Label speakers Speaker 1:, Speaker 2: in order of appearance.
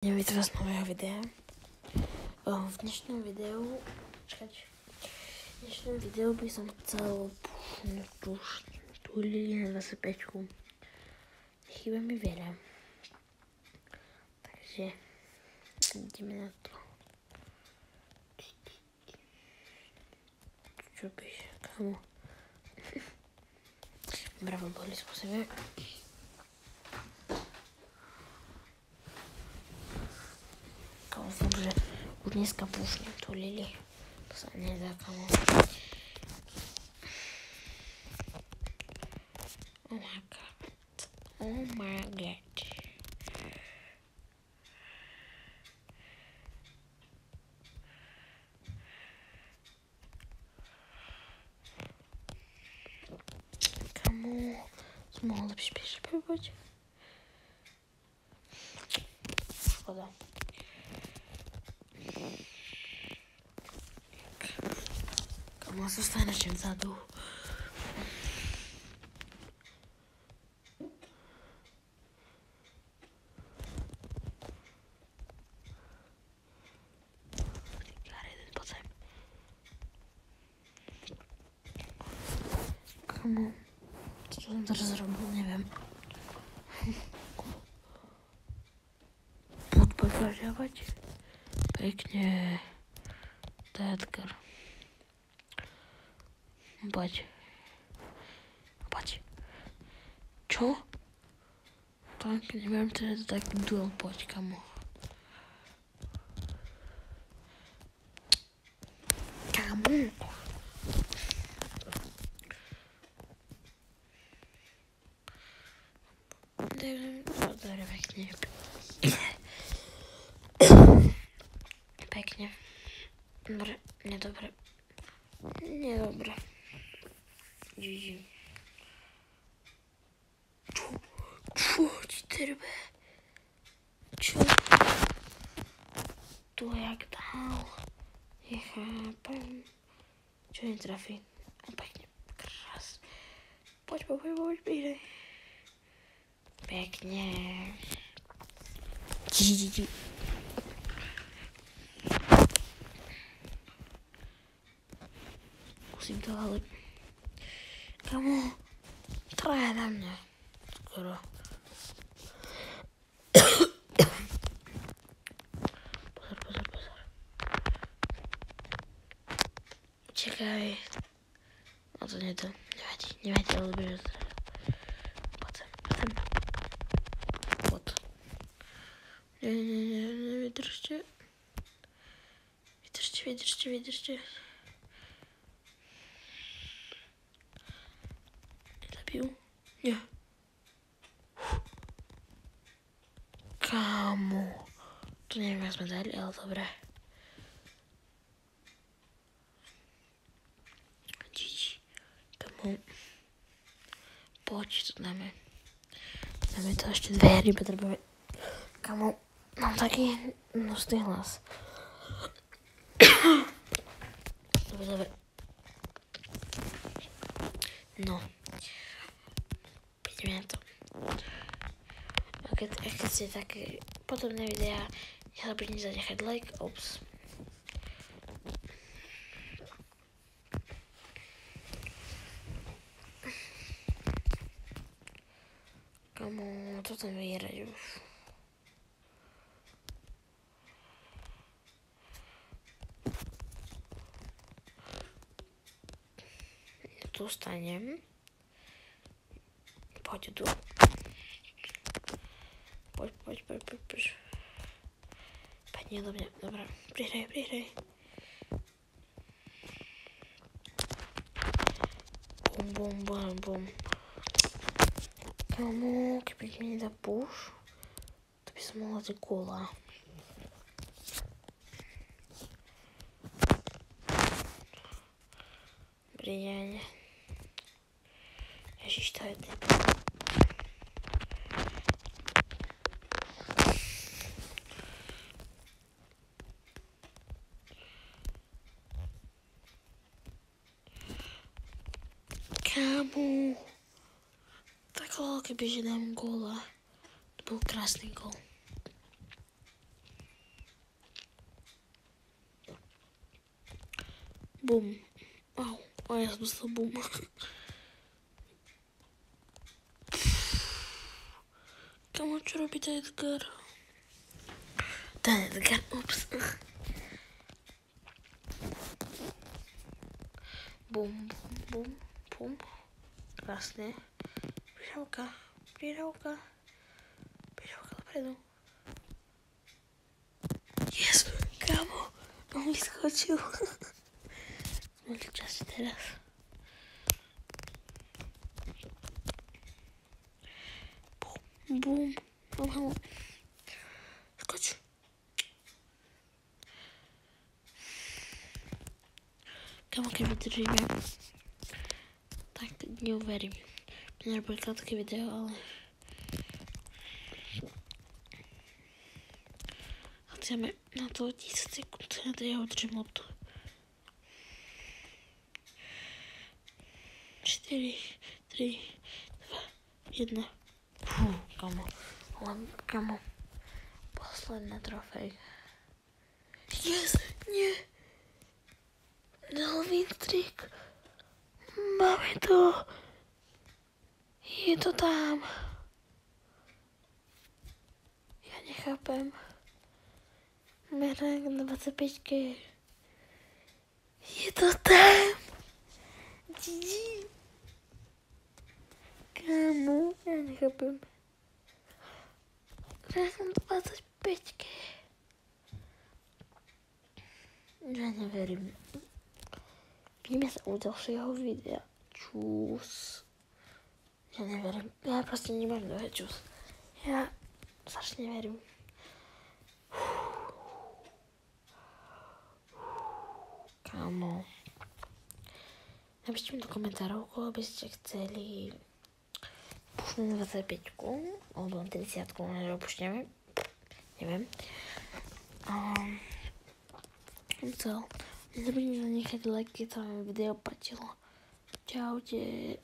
Speaker 1: Vítam vás nového videa. V dnešnom videu by som chcel tú Lily na 25. Chýba mi veľa. Takže ideme na to. Čo píše? Kamo? Bravo, boli skúsime. Dúfam, že už dneska púšnem tú Lily. To sa nedá, kamo. Oh my god. Oh my god. Kamo, som mohla lepšie prispevať. Škoda. Kamo, zostaneš vzadu. Kamo, čo som teraz robil, neviem. Poď požiavať. Pekne. To je Edgar. Poď. Čo? Tak, neviem, to je to taký duel, poď, kamo. Dobre, pekne. Pekne. Dobre, nedobre. GG. Čo ti treba? Čo? To jak dal? Nechápem. Čo netrafí? Pekne. Krás. Poď, prídej. Pekne. GG. Musím to ale... Kamo, traja na mňa. Skoro. Pozor. Čekaj. No to nie to. Nevadí, ale bežo zdravé. Poď sem. Poď. Nie, vydržte. Zabijú? Nie. Kámo. To neviem, jak sme dali, ale dobré. Kámo. Poď, to dáme. Dáme to ešte 2 hry, potrebujeme. Kámo, mám taký nosný hlas. Dobre. No. Ideme na to. A keď ste také podobné videá, nezabudnite zanechať like. Ops. Kamo, toto vyhrať už. Tu stanem. Poď tu. Poď. Padni do mňa. Dobre, prihraj. Bum. Kamo, keby mi nedá push, to by som mohla dať góla. Dobrý deň. Ježiš, to je ten. Kámo. Tak kebyže dám góla. To bol krásny gól. Bum. Au, a ja som dostal bum. Kamo, čo robí ten Edgar? Ten Edgar, ups. Bum, bum, bum. Krásne. Prihrávka dopredu. Yes, kámo, on vyskočil. Môj čas teraz. Bum, bum. Skoč. Kámo, keď vydržíme, tak neuverím. Mne nebude krátke video, ale chceme na to 10 sekúnd, ja udržím loptu. 4, 3, 2, 1. Fú, kamo. Posledná trofej. Yes, nie. Dal win-streak. Máme to. Je to tam. Ja nechápem. Merák na 25. Je to tam. GG. Kámo, ja nechápem. Merák na 25. Ja neverím. Vidíme sa u ďalšieho videa. Čus. Ja neverím. Ja proste nemám dlhé čus. Ja strašne neverím. Kámo. Napíšte mi do komentárov, koho by ste chceli pušnúť na 25-ku, alebo 30-ku, než opušťame. Neviem. Nezabudnite nechať like, keď sa vám video páčilo. Čaute.